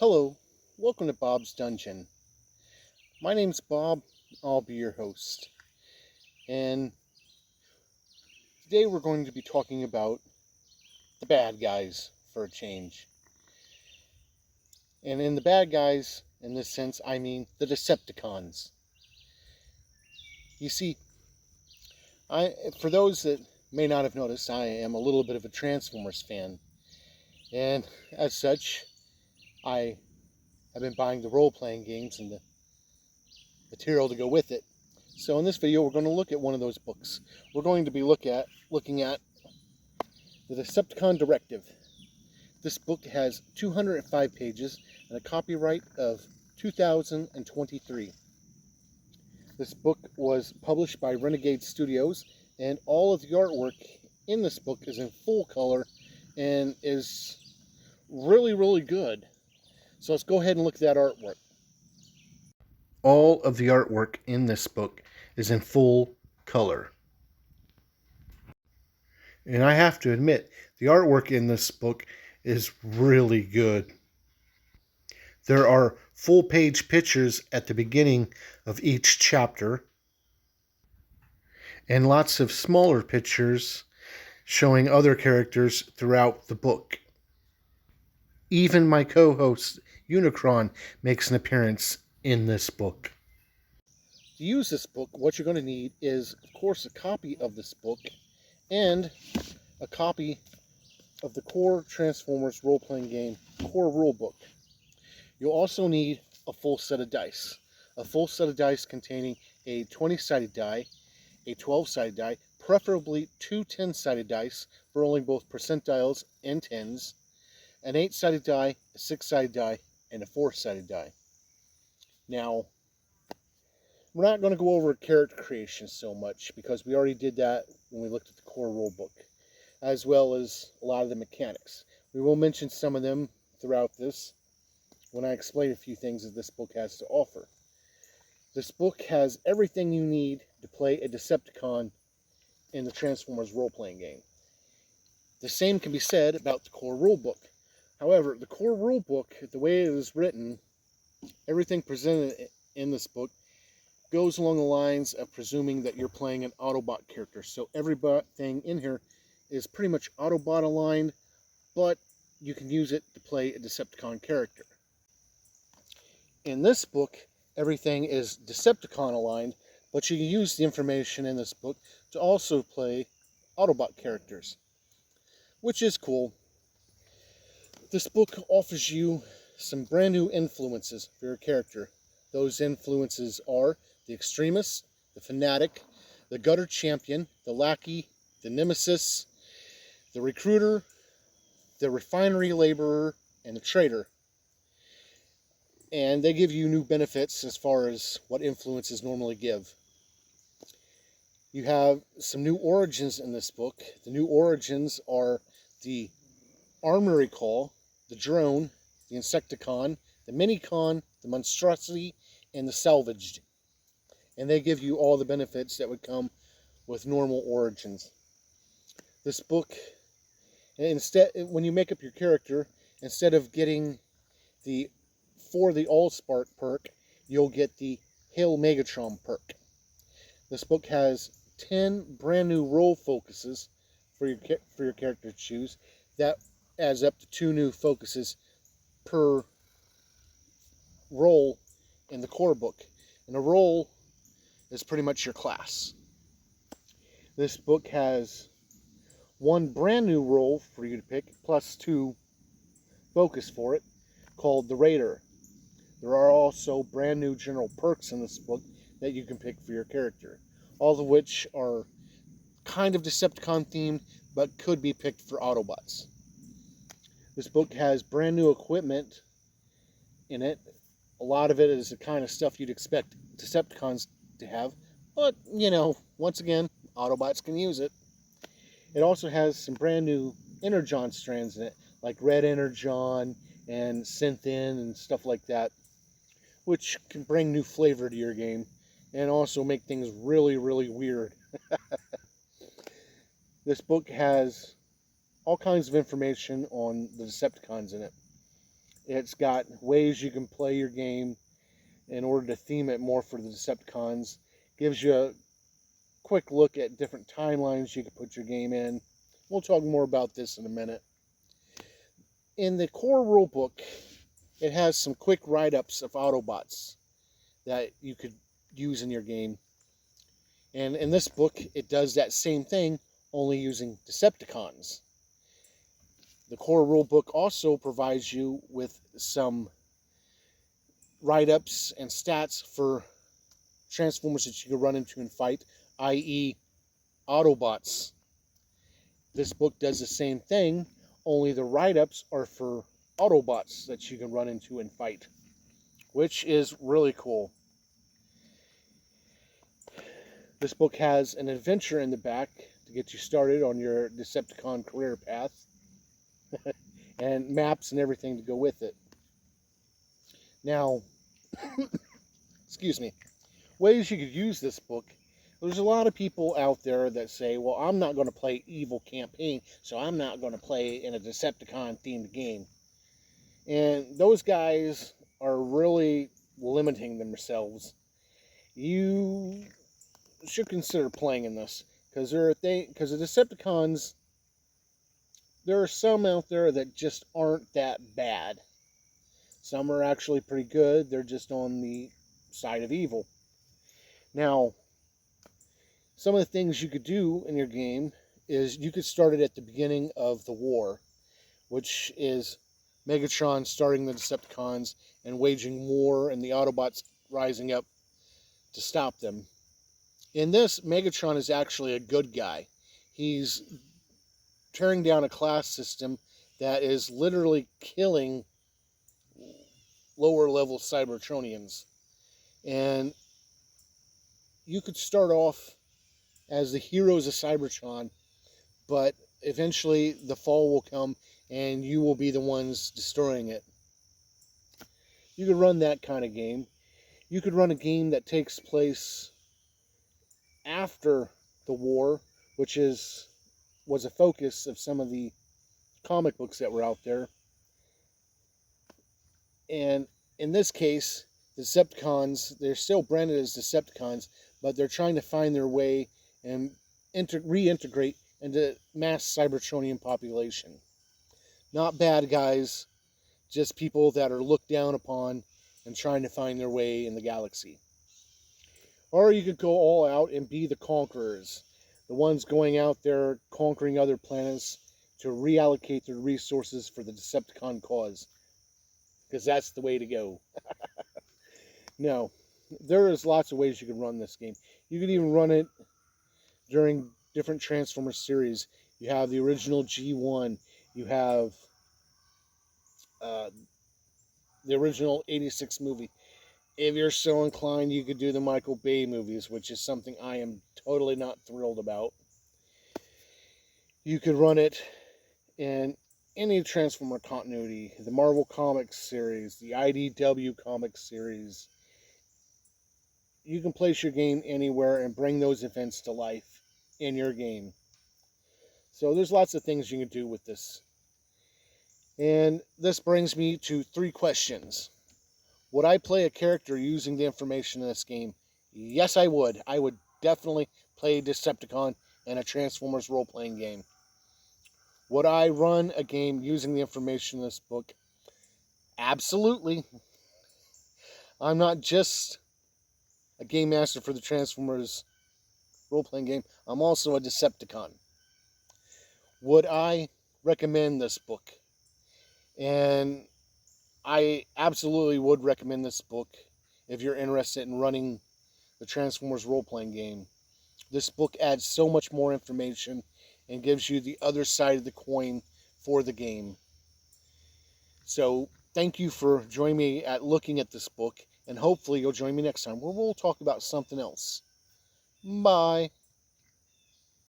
Hello, welcome to Bob's Dungeon. My name's Bob, I'll be your host. And today we're going to be talking about the bad guys for a change. And in the bad guys, in this sense, I mean the Decepticons. You see, for those that may not have noticed, I am a little bit of a Transformers fan. And as such, I have been buying the role-playing games and the material to go with it. So in this video, we're going to look at one of those books. We're going to be looking at the Decepticon Directive. This book has 205 pages and a copyright of 2023. This book was published by Renegade Studios, and all of the artwork in this book is in full color and is really, really good. So let's go ahead and look at that artwork. All of the artwork in this book is in full color. And I have to admit, the artwork in this book is really good. There are full-page pictures at the beginning of each chapter, and lots of smaller pictures showing other characters throughout the book. Even my co-host, Unicron, makes an appearance in this book. To use this book, what you're going to need is, of course, a copy of this book and a copy of the core Transformers role-playing game core rulebook. You'll also need a full set of dice. A full set of dice containing a 20-sided die, a 12-sided die, preferably two 10-sided dice for rolling both percentiles and tens, an 8-sided die, a 6-sided die, and a 4-sided die. Now, we're not going to go over character creation so much because we already did that when we looked at the core rulebook, as well as a lot of the mechanics. We will mention some of them throughout this when I explain a few things that this book has to offer. This book has everything you need to play a Decepticon in the Transformers role-playing game. The same can be said about the core rulebook. However, the core rulebook, the way it is written, everything presented in this book goes along the lines of presuming that you're playing an Autobot character. So everything in here is pretty much Autobot aligned, but you can use it to play a Decepticon character. In this book, everything is Decepticon aligned, but you can use the information in this book to also play Autobot characters, which is cool. This book offers you some brand new influences for your character. Those influences are the Extremist, the Fanatic, the Gutter Champion, the Lackey, the Nemesis, the Recruiter, the Refinery Laborer, and the Trader. And they give you new benefits as far as what influences normally give. You have some new origins in this book. The new origins are the Armory Call, the Drone, the Insecticon, the Minicon, the Monstrosity, and the Salvaged. And they give you all the benefits that would come with normal origins. This book, instead, when you make up your character, instead of getting for the Allspark perk, you'll get the Hail Megatron perk. This book has 10 brand new role focuses for your character to choose. That adds up to 2 new focuses per role in the core book. And a role is pretty much your class. This book has 1 brand new role for you to pick, plus 2 focus for it, called the Raider. There are also brand new general perks in this book that you can pick for your character, all of which are kind of Decepticon themed, but could be picked for Autobots. This book has brand new equipment in it. A lot of it is the kind of stuff you'd expect Decepticons to have, but, once again, Autobots can use it. It also has some brand new Energon strands in it, like Red Energon and Synthin and stuff like that, which can bring new flavor to your game and also make things really, really weird. This book has all kinds of information on the Decepticons in it. It's got ways you can play your game in order to theme it more for the Decepticons. Gives you a quick look at different timelines you can put your game in. We'll talk more about this in a minute. In the core rulebook, it has some quick write-ups of Autobots that you could use in your game. And in this book, it does that same thing, only using Decepticons. The core rulebook also provides you with some write-ups and stats for Transformers that you can run into and fight, i.e. Autobots. This book does the same thing, only the write-ups are for Autobots that you can run into and fight, which is really cool. This book has an adventure in the back to get you started on your Decepticon career path, and maps and everything to go with it. Now, excuse me, ways you could use this book. There's a lot of people out there that say, well, I'm not going to play Evil Campaign, so I'm not going to play in a Decepticon-themed game. And those guys are really limiting themselves. You should consider playing in this, because the Decepticons, there are some out there that just aren't that bad. Some are actually pretty good. They're just on the side of evil. Now, some of the things you could do in your game is you could start it at the beginning of the war, which is Megatron starting the Decepticons and waging war and the Autobots rising up to stop them. In this, Megatron is actually a good guy. He's tearing down a class system that is literally killing lower level Cybertronians. And you could start off as the heroes of Cybertron, but eventually the fall will come and you will be the ones destroying it. You could run that kind of game. You could run a game that takes place after the war, which was a focus of some of the comic books that were out there. And in this case, the Decepticons, they're still branded as Decepticons, but they're trying to find their way and reintegrate into mass Cybertronian population. Not bad guys, just people that are looked down upon and trying to find their way in the galaxy. Or you could go all out and be the conquerors, the ones going out there conquering other planets to reallocate their resources for the Decepticon cause. Because that's the way to go. No, there is lots of ways you can run this game. You can even run it during different Transformers series. You have the original G1. You have the original 86 movie. If you're so inclined, you could do the Michael Bay movies, which is something I am totally not thrilled about. You could run it in any Transformer continuity, the Marvel Comics series, the IDW Comics series. You can place your game anywhere and bring those events to life in your game. So there's lots of things you can do with this. And this brings me to 3 questions. Would I play a character using the information in this game? Yes, I would. I would definitely play Decepticon in a Transformers role-playing game. Would I run a game using the information in this book? Absolutely. I'm not just a game master for the Transformers role-playing game. I'm also a Decepticon. Would I recommend this book? And I absolutely would recommend this book if you're interested in running the Transformers role-playing game. This book adds so much more information and gives you the other side of the coin for the game. So thank you for joining me at looking at this book, and hopefully you'll join me next time where we'll talk about something else. Bye.